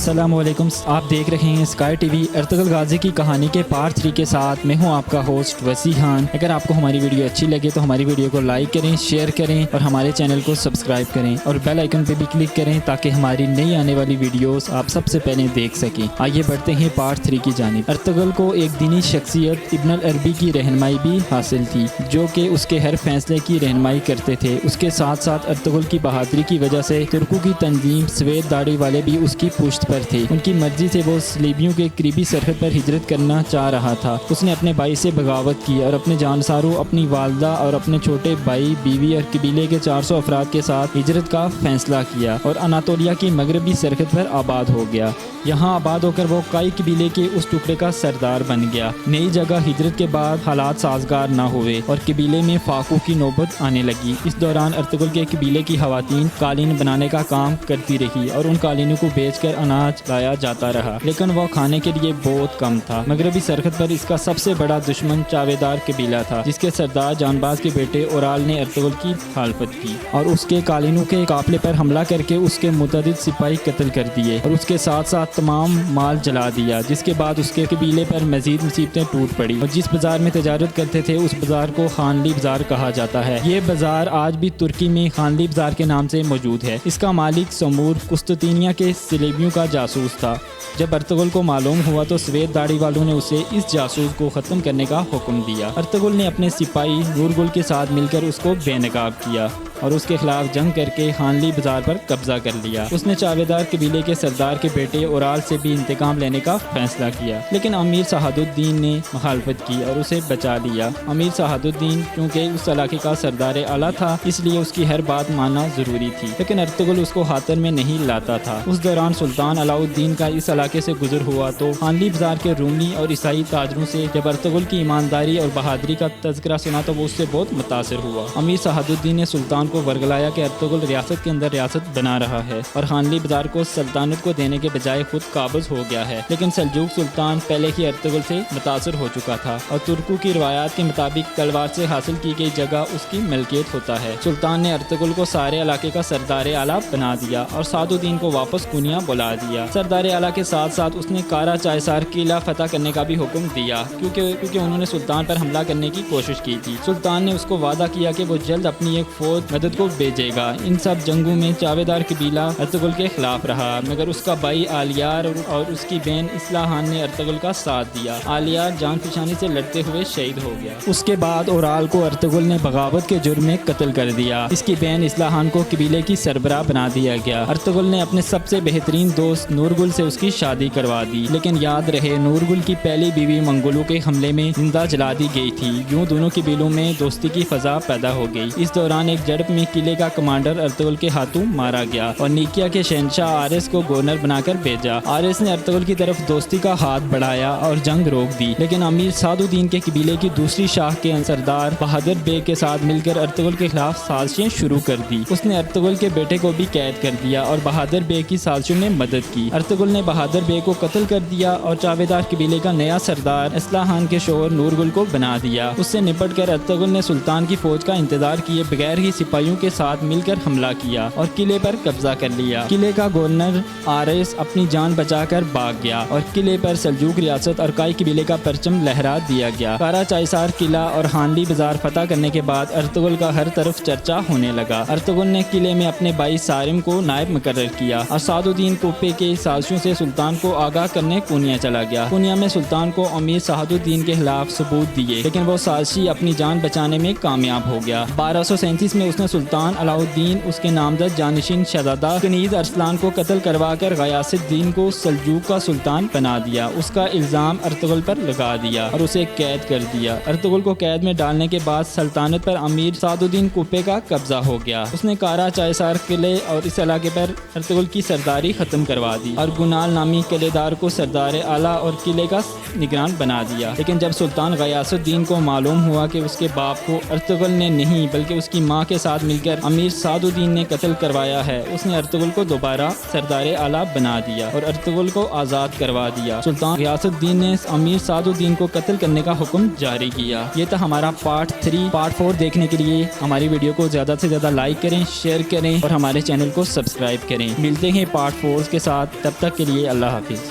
अस्सलाम वालेकुम। आप देख रहे हैं स्काई टीवी। अर्तुगरुल गाजी की कहानी के पार्ट 3 के साथ मैं हूं आपका होस्ट वसी खान। अगर आपको हमारी वीडियो अच्छी लगे तो हमारी वीडियो को लाइक करें, शेयर करें और हमारे चैनल को सब्सक्राइब करें और बेल आइकन पे भी क्लिक करें ताकि हमारी नई आने वाली वीडियोस आप सबसे पहले देख सकें। आइए बढ़ते हैं पार्ट 3 की जानिब। अर्तुगरुल को एक दीनी शख्सियत इब्न अल अरबी की रहनुमाई भी हासिल थी, जो कि उसके हर फैसले की रहनुमाई करते थे। उसके साथ साथ अर्तुगरुल की बहादुरी की वजह से तुर्कों की तंजीम सफ़ेद दाढ़ी वाले भी उसकी पुश्त पर थे। उनकी मर्जी से वो सलीबियों के करीबी सरहद पर हिजरत करना चाह रहा था। उसने अपने भाई से बगावत की और अपने जानसारों, अपनी वालदा और अपने छोटे भाई, बीवी और कबीले के 400 अफराद के साथ हिजरत का फैसला किया और अनातोलिया की मगरबी सरहद पर आबाद हो गया। यहाँ आबाद होकर वो काई कबीले के उस टुकड़े का सरदार बन गया। नई जगह हिजरत के बाद हालात साजगार न हुए और कबीले में फाकों की नौबत आने लगी। इस दौरान अर्तुगरुल के कबीले की खवातीन कालीन बनाने का काम करती रही और उन कालीनों को बेचकर अनाज लाया जाता रहा, लेकिन वह खाने के लिए बहुत कम था। मगरबी सरहद पर इसका सबसे बड़ा दुश्मन चावेदार कबीला था, जिसके सरदार जानबाज के बेटे ओराल ने अर्तुगरुल की मुखालफत की और उसके कालीनों के काफिले पर हमला करके उसके मुतअद्दिद सिपाही कत्ल कर दिए और उसके साथ साथ तमाम माल जला दिया। जिसके बाद उसके कबीले पर मजीद मुसीबतें टूट पड़ी और जिस बाजार में तजारत करते थे उस बाजार को खानली बाजार कहा जाता है। ये बाजार आज भी तुर्की में खानली बाजार के नाम से मौजूद है। इसका मालिक समूर कुस्तुतिनिया के सलीबियों का जासूस था। जब अर्तुगरुल को मालूम हुआ तो सफ़ेद दाढ़ी वालों ने उसे इस जासूस को ख़त्म करने का हुक्म दिया। अर्तुगरुल ने अपने सिपाही नूरगुल के साथ मिलकर उसको बेनकाब किया और उसके खिलाफ जंग करके खानली बाजार पर कब्जा कर लिया। उसने चावेदार कबीले के सरदार के बेटे ओराल से भी इंतकाम लेने का फैसला किया, लेकिन अमीर सहादुद्दीन ने मुखालफत की और उसे बचा लिया। अमीर सहादुद्दीन क्योंकि उस इलाके का सरदार आला था, इसलिए उसकी हर बात मानना जरूरी थी, लेकिन अर्तुगरुल उसको खातर में नहीं लाता था। उस दौरान सुल्तान अलाउद्दीन का इस इलाके से गुजर हुआ तो खानली बाजार के रूमी और ईसाई ताजरों से जब अर्तुगरुल की ईमानदारी और बहादुरी का तज़किरा सुना तो वो उससे बहुत मुतासिर हुआ। अमीर सहादुद्दीन ने सुल्तान को वर्गलाया कि अर्तुगरुल रियासत के अंदर रियासत बना रहा है और खानली बाजार को सल्तनत को देने के बजाय खुद काबिज हो गया है। लेकिन सल्जूक सुल्तान पहले ही अर्तुगरुल से मुतासिर हो चुका था और तुर्कों की रिवायात के मुताबिक तलवार से हासिल की गई जगह उसकी मिल्कियत होता है। सुल्तान ने अर्तुगरुल को सारे इलाके का सरदार आला बना दिया और सादुद्दीन को वापस कुनिया बुला दिया। सरदार आला के साथ साथ उसने कारा चायसार किला फतह करने का भी हुक्म दिया, क्योंकि उन्होंने सुल्तान पर हमला करने की कोशिश की थी। सुल्तान ने उसको वादा किया कि वो जल्द अपनी एक फौज मदद को भेजेगा। इन सब जंगों में चावेदार कबीला अर्तुगरुल के खिलाफ रहा, मगर उसका भाई आलियार और उसकी बहन इस्लाहान ने अर्तुगरुल का साथ दिया। आलियार जान फिशानी से लड़ते हुए शहीद हो गया। उसके बाद ओराल को अर्तुगरुल ने बगावत के जुर्म में कत्ल कर दिया। इसकी बहन इस्लाहान को कबीले की सरबराह बना दिया गया। अर्तुगरुल ने अपने सबसे बेहतरीन दोस्त नूरगुल से उसकी शादी करवा दी, लेकिन याद रहे नूरगुल की पहली बीवी मंगोलों के हमले में जिंदा जला दी गई थी। यूं दोनों कबीलों में दोस्ती की फजा पैदा हो गई। इस दौरान एक झड़प में किले का कमांडर अर्तुगरुल के हाथों मारा गया और निकिया के शहनशाह आरिस को गवर्नर बनाकर भेजा। आरिस ने अर्तुगरुल की तरफ दोस्ती का हाथ बढ़ाया और जंग रोक दी, लेकिन अमीर सादुद्दीन के कबीले की दूसरी शाख के सरदार बहादुर बेग के साथ मिलकर अर्तुगरुल के खिलाफ साजिशें शुरू कर दी। उसने अर्तुगरुल के बेटे को भी कैद कर दिया और बहादुर बेग की साजिशों में मदद की। अर्तुगरुल ने बहादुर बेग को कत्ल कर दिया और चावेदार कबीले का नया सरदार इस्लाहान के शोहर नूरगुल को बना दिया। उससे निपट कर अर्तुगरुल ने सुल्तान की फौज का इंतजार किए बगैर ही सिपाहियों के साथ मिलकर हमला किया और किले पर कब्जा कर लिया। किले का गवर्नर आरिस अपनी जान बचाकर भाग गया और किले पर सल्जूक रियासत और काई कबीले का परचम लहरा दिया गया। कारा चायसार किला और खानली बाजार फतह करने के बाद अर्तुगरुल का हर तरफ चर्चा होने लगा। अर्तुगरुल ने किले में अपने भाई सारिम को नायब मुकर्रर किया और सादुद्दीन कुप्पे के साजिशों से सुल्तान को आगाह करने कुनिया चला गया। कुनिया में सुल्तान को अमीर सहादुद्दीन के खिलाफ सबूत दिए, लेकिन वो साजिशी अपनी जान बचाने में कामयाब हो गया। 1237 में उसने सुल्तान अलाउद्दीन, उसके नामजद जानशीन शहजादा कनीज अरसलान को कत्ल करवा कर गयासुद्दीन को सल्जूक का सुल्तान बना दिया। उसका इल्जाम अर्तुगरुल पर लगा दिया और उसे कैद कर दिया। अर्तुगरुल को कैद में डालने के बाद सल्तनत पर अमीर सादुद्दीन कुप्पे का कब्जा हो गया। उसने कारा चायसार किले और इस इलाके पर अर्तुगरुल की सरदारी खत्म करवा दी और गुनाल नामी किलेदार को सरदार आला और किले का निगरान बना दिया। लेकिन जब सुल्तान गयासुद्दीन को मालूम हुआ कि उसके बाप को अर्तुगरुल ने नहीं बल्कि उसकी माँ के साथ ساتھ مل کر امیر سعد الدین نے قتل کروایا ہے، اس نے ارطغرل کو دوبارہ سردار اعلیٰ بنا دیا اور ارطغرل کو آزاد کروا دیا۔ سلطان غیاث الدین نے امیر سعد الدین کو قتل کرنے کا حکم جاری کیا۔ یہ تھا ہمارا پارٹ 3۔ پارٹ 4 دیکھنے کے لیے ہماری ویڈیو کو زیادہ سے زیادہ لائک کریں، شیئر کریں اور ہمارے چینل کو سبسکرائب کریں۔ ملتے ہیں پارٹ 4 کے ساتھ، تب تک کے لیے اللہ حافظ۔